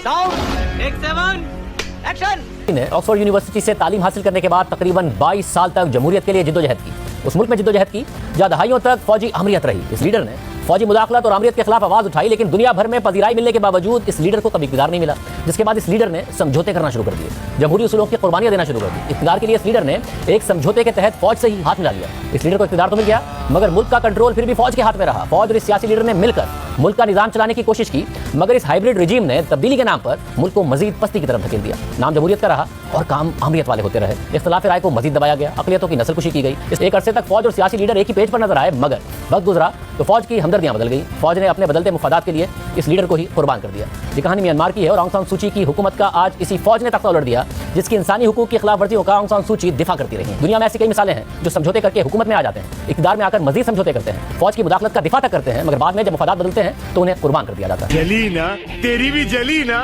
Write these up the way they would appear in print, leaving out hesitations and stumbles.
Sound take 7 action. Oxford University से तालीम हासिल करने के बाद तकरीबन 22 साल तक जमहूरियत के लिए जिद्दोजहद की। उस मुल्क में जिद्दोजहद की जहाँ दहाइयों तक फौजी आमरियत रही। इस लीडर ने फौजी मुदाखलत और आमरियत के खिलाफ आवाज उठाई, लेकिन दुनिया भर में पजीराई मिलने के बावजूद इस लीडर को कभी इक़्तिदार नहीं मिला। जिसके बाद इस लीडर ने समझौते करना शुरू कर दिए, जमहूरी उसूलों की कुर्बानियां देना शुरू कर दी। इक़्तिदार के लिए इस लीडर ने एक समझौते के तहत फौज से ही हाथ मिला लिया। इस लीडर को इक़्तिदार तो मिल गया, मगर मुल्क का कंट्रोल फिर भी फौज के हाथ में रहा। फौज और इस सियासी लीडर ने मिलकर मुल्क का निजाम चलाने की कोशिश की, मगर इस हाइब्रिड रिजीम ने तब्दीली के नाम पर मुल्क को मजीद पस्ती की तरफ धकेल दिया। नाम जमहूरियत का रहा और काम आमरियत वाले होते रहे। इख्तिलाफ राय को मजीद दबाया गया, अक़लियतों की नस्लकुशी की गई। इस एक अरसे तक फौज और सियासी लीडर एक ही पेज पर नजर आए, मगर वक्त गुजरा तो फौज की हमदर्दियां बदल गई। फौज ने अपने बदलते मुफादात के लिए इस लीडर को ही कुर्बान कर दिया। ये कहानी म्यांमार की है और आंग सान सू की की हुकूमत का आज इसी फौज ने तख्ता उलट दिया, जिसकी इंसानी हुकूक की खिलाफ वर्जियों का आंग सान सू दिफा करती रही। दुनिया में ऐसी कई मिसालें हैं जो समझौते करके हुकूमत में आ जाते हैं, इक़्तिदार में आकर मजीद समझौते करते हैं, फौज की मुदाखलत का दिफा तक करते हैं, मगर बाद में जब मुफादात बदलते हैं तो उन्हें कुर्बान कर दिया जाता है। जली ना, तेरी भी जली ना।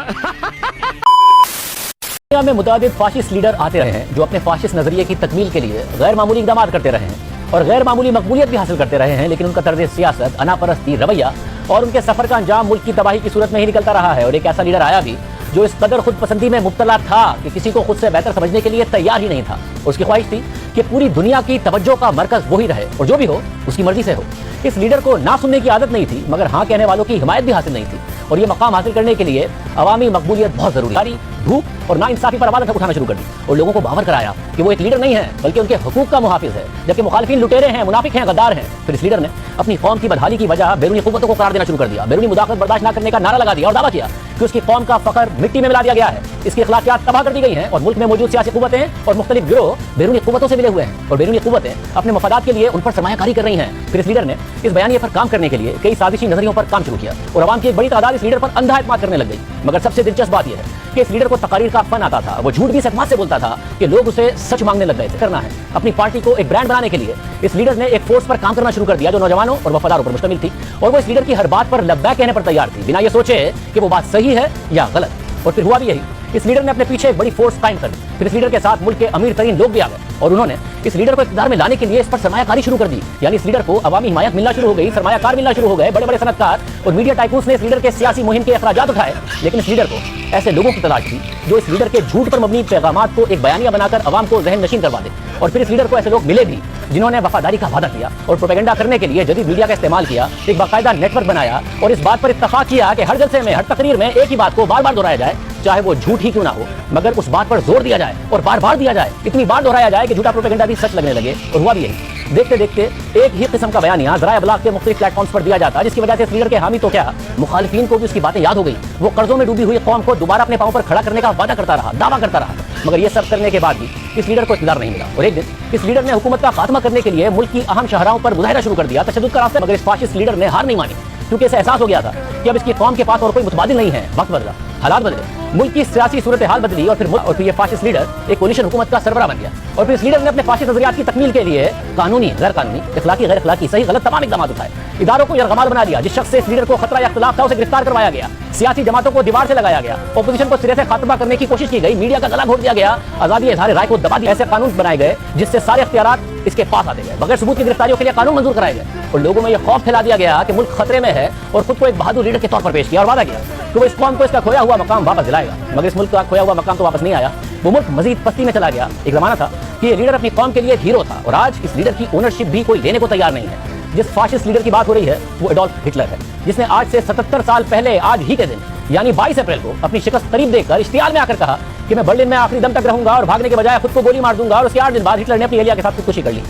दुनिया में मुतादिद फाशिस्ट लीडर आते रहे हैं जो अपने फाशिस्ट नजरिए की तकमील के लिए गैर मामूली इक़दाम करते रहे हैं और गैर मामूली मकबूलियत भी हासिल करते रहे हैं, लेकिन उनका तर्ज सियासत, अनापरस्ती, रवैया और उनके सफर का अंजाम मुल्क की तबाही की सूरत में ही निकलता रहा है। और एक ऐसा लीडर आया भी जो इस कदर खुद पसंदी में मुब्तला था कि किसी को खुद से बेहतर समझने के लिए तैयार ही नहीं था। उसकी ख्वाहिश थी कि पूरी दुनिया की तवज्जो का मरकज वही रहे और जो भी हो उसकी मर्जी से हो। इस लीडर को ना सुनने की आदत नहीं थी, मगर हाँ कहने वालों की हिमायत भी हासिल नहीं थी। और ये मकाम हासिल करने के लिए अवामी मकबूलियत बहुत जरूरी है। भूख और नाइंसाफी पर आवाज उठाना शुरू कर दी और लोगों को बावर कराया कि वो एक लीडर नहीं है बल्कि उनके हुकूक का मुहाफिज है, जबकि मुखालिफिन लुटेरे हैं, मुनाफिक हैं, गद्दार हैं। फिर इस लीडर ने अपनी कौम की बदहाली की वजह बैरूनी कुव्वतों को करार देना शुरू कर दिया, बैरूनी मुदाखलत बर्दाश्त न करने का नारा लगा दिया और दावा किया कि उसकी कौम का फखर मिट्टी में मिला दिया गया है, इसकी अखलाकियात तबाह कर दी गई हैं और मुल्क में मौजूद सियासी कुव्वतें और मुख्तलिफ गिरोह बैरूनी कुव्वतों से मिले हुए हैं और बैरूनी कुव्वतें अपने मफादात के लिए उन पर सरमायाकारी कर रही हैं। फिर इस लीडर ने इस बयानिए पर काम करने के लिए कई साजिशी नजरियों पर काम शुरू किया और अवाम की एक बड़ी तादाद इस लीडर पर अंधा एतमाद करने लग गई। मगर सबसे दिलचस्प बात यह है कि इस लीडर को तकारीर का फन आता था। वो झूठ भी इस से बोलता था कि लोग उसे सच मांगने लग गए थे। करना है अपनी पार्टी को एक ब्रांड बनाने के लिए इस लीडर ने एक फोर्स पर काम करना शुरू कर दिया जो नौजवानों और वफादारों पर मुश्तमिल थी और वो इस लीडर की हर बात पर लब्बैक कहने पर तैयार थी, बिना ये सोचे कि वो बात सही है या गलत। और फिर हुआ भी यही, इस लीडर ने अपने पीछे एक बड़ी फोर्स कायम कर दी। फिर इस लीडर के साथ मुल्क के अमीर तरीन लोग भी आ गए और उन्होंने इस लीडर को इक़्तिदार में लाने के लिए इस पर सरमायाकारी शुरू कर दी। यानी इस लीडर को अवामी हिमायत मिलना शुरू हो गई, सरमायाकार मिलना शुरू हो गए, बड़े बड़े सनतकार और मीडिया टाइकून्स ने इस लीडर के सियासी मुहिम के अखराजात उठाए। लेकिन इस लीडर को ऐसे लोगों की तलाश थी जो इस लीडर के झूठ पर मबनी पैगामात को एक बयानिया बनाकर अवाम को ज़हन नशीन करवा दे। और फिर इस लीडर को ऐसे लोग मिले भी जिन्होंने वफादारी का वादा किया और प्रोपेगेंडा करने के लिए जदीद मीडिया का इस्तेमाल किया, एक बाकायदा नेटवर्क बनाया और इस बात पर इत्तफाक किया कि हर जलसे में, हर तकरीर में एक ही बात को बार बार दोहराया जाए, चाहे वो झूठ ही क्यों ना हो, मगर उस बात पर जोर दिया जाए और बार बार दिया जाए, इतनी बार दोहराया जाए कि झूठा प्रोपेगेंडा भी सच लगने लगे। और हुआ भी यही। देखते देखते एक ही किस्म का बयानिया ज़राए इब्लाग के मुख्तलिफ प्लेटफॉर्म्स पर दिया जाता, जिसकी वजह से इस लीडर के हामी तो क्या, मुखालिफिन को भी उसकी बातें याद हो गई। वो कर्जों में डूबी हुई कौम को दोबारा अपने पांव पर खड़ा करने का वादा करता रहा, दावा करता रहा, मगर ये सब करने के बाद भी इस लीडर को इक़्तिदार नहीं मिला। और एक दिन इस लीडर ने हुकूमत का खात्मा करने के लिए मुल्क की अहम शहराओं पर मुजाहिरा शुरू कर दिया, तशद्दुद का रास्ता। मगर इस फाशिस्ट लीडर ने हार नहीं मानी, क्योंकि इसे एहसास हो गया था कि अब इसकी कौम के पास और कोई मुतबादिल नहीं है। वक्त बदला, हालात बदले, मुल्क की सियासी सूरत हाल बदली और फिर ये फाशिस्ट लीडर एक कोलिशन हुकूमत का सरबराह बन गया। और फिर इस लीडर ने अपने फाशिस्ट नजरियात की तकमील के लिए कानूनी, गैर कानूनी, इखलाकी, गैर इखलाकी, सही गलत तमाम इक़दाम उठाए। इदारों को यरगमाल बना दिया। जिस शख्स से इस लीडर को खतरा या इख्तिलाफ था उसे गिरफ्तार करवाया गया, सियासी जमातों को दीवार से लगाया गया, ओपोजिशन को सिरे से खात्मा करने की कोशिश की गई, मीडिया का गला घोट दिया गया, आजादी इज़हार राय को दबा दिया। ऐसे कानून बनाए गए जिससे सारे इख्तियारात इसके पास आते गए, बगैर सबूत की गिरफ्तारियों के लिए कानून मंजूर कराए गए और लोगों में यह खौफ फैला दिया गया कि मुल्क खतरे में है और खुद को एक बहादुर लीडर के तौर पर पेश किया और वादा किया कि वो इस कौम को इसका खोया हुआ मकाम वापस दिलाएगा। मगर इस मुल्क का खोया हुआ मकाम तो वापस नहीं आया, वो मुल्क मजीद पस्ती में चला गया। एक जमाना था कि ये लीडर अपनी कौम के लिए एक हीरो था और आज इस लीडर की ओनरशिप भी कोई लेने को तैयार नहीं है। जिस फाशिस्ट लीडर की बात हो रही है वो एडोल्फ हिटलर है, जिसने आज से 77 साल पहले आज ही के दिन यानी 22 अप्रैल को अपनी शिकस्त करीब देखकर इश्तिहार में आकर कहा कि मैं बर्लिन में आखिरी दम तक रहूंगा और भागने के बजाय खुद को गोली मार दूंगा। और उसके 8 दिन बाद हिटलर ने अपनी एलिया के साथ खुदकुशी कर ली।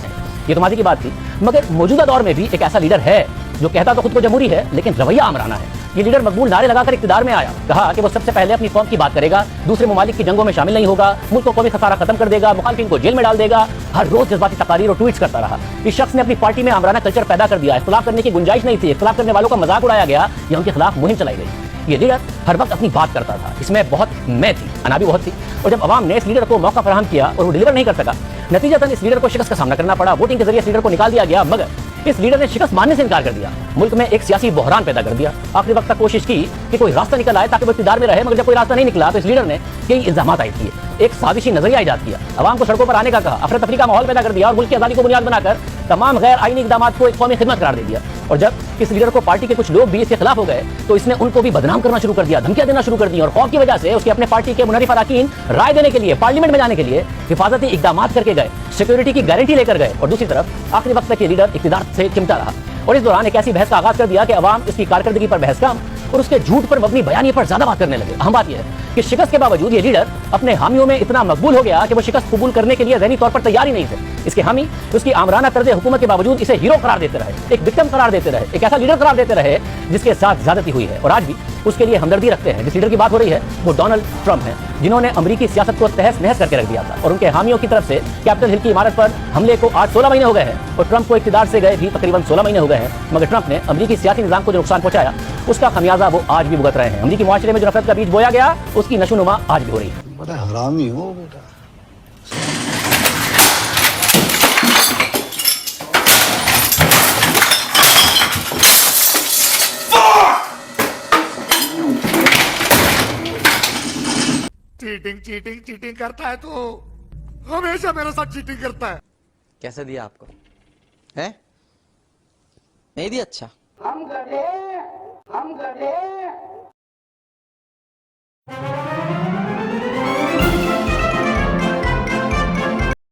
ये तो माजी की बात थी, मगर मौजूदा दौर में भी एक ऐसा लीडर है जो कहता तो खुद को जमहूरी है लेकिन रवैया आमराना है। ये लीडर मकबूल नारे लगाकर इक़्तिदार में आया, कहा कि वो सबसे पहले अपनी कौम की बात करेगा, दूसरे ममालिक की जंगों में शामिल नहीं होगा, मुल्क को कौमी खसारा खत्म कर देगा, मुखालिफिन को जेल में डाल देगा। हर रोज जज्बाती तकारीर और ट्वीट्स करता रहा। इस शख्स ने अपनी पार्टी में आमराना कल्चर पैदा कर दिया। इख्तिलाफ करने की गुंजाइश नहीं थी, इख्तिलाफ करने वालों का मजाक उड़ाया गया या उनके खिलाफ मुहिम चलाई गई। ये लीडर हर वक्त अपनी बात करता था, इसमें बहुत मैं थी, अना भी बहुत थी। और जब अवाम ने इस लीडर को मौका फराहम किया और वो डिलीवर नहीं कर सका, नतीजतन इस लीडर को शिकस्त का सामना करना पड़ा। वोटिंग के जरिए इस लीडर को निकाल दिया गया, मगर इस लीडर ने शिकस्त मानने से इनकार कर दिया, मुल्क में एक सियासी बहरान पैदा कर दिया। आखिरी वक्त तक कोशिश की कि कोई रास्ता निकल आए ताकि वो इक़्तिदार में रहे, मगर जब कोई रास्ता नहीं निकला तो इस लीडर ने कई इल्जामात आयद किए, एक साजिशी नजरिया ईजाद किया, अवाम को सड़कों पर आने का कहा, अफरा तफरी का माहौल पैदा कर दिया और मुल्क की आज़ादी को बुनियाद बनाकर तमाम गैर आईनी इक़दामात को एक कौमी खिदमत करार दे दिया। और जब इस लीडर को पार्टी के कुछ लोग भी इसके खिलाफ हो गए तो इसने उनको भी बदनाम करना शुरू कर दिया, धमकियां देना शुरू कर दी और खौफ की वजह से उसकी अपने पार्टी के मुनरिफ अरकान राय देने के लिए पार्लियामेंट में जाने के लिए हिफाजती इकदाम करके गए, सिक्योरिटी की गारंटी लेकर गए और दूसरी तरफ आखिरी वक्त तक ये लीडर इक़्तिदार से चिमटा रहा और इस दौरान एक ऐसी बहस का आगाज कर दिया कि अवाम इसकी कारकर्दगी पर बहस कम और उसके झूठ पर मबनी बयानी पर ज्यादा बात करने लगे। अहम बात यह है कि शिकस्त के बावजूद ये लीडर अपने हामियों में इतना मकबूल हो गया कि वो शिकस्त कबूल करने के लिए ज़हनी तौर पर तैयार ही नहीं थे। इसके हामी उसकी आमराना तर्ज हुकूमत के बावजूद इसे हीरो करार देते रहे, एक विक्टिम करार देते रहे, एक ऐसा लीडर करार देते रहे जिसके साथ ज्यादती हुई है और आज भी उसके लिए हमदर्दी रखते हैं। जिस लीडर की बात हो रही है वो डोनाल्ड ट्रंप है, जिन्होंने अमेरिकी सियासत को तहस नहस करके रख दिया था और उनके हामियों की तरफ से कैपिटल हिल की इमारत पर हमले को आज 16 महीने हो गए हैं और ट्रंप को इक़्तिदार से गए भी तकरीबन 16 महीने हो गए हैं, मगर ट्रंप ने अमेरिकी सियासी निज़ाम को जो नुकसान पहुंचाया उसका खमियाजा वो आज भी भुगत रहे हैं। अमेरिकी मुआशरे में जो नफरत का बीज बोया गया उसकी नशोनुमा आज भी हो रही है। बड़ा हरामी हो बेटा। चीटिंग चीटिंग चीटिंग करता है तू, हमेशा मेरे साथ चीटिंग करता है। कैसे दिया आपको? है नहीं दिया? अच्छा, हम गधे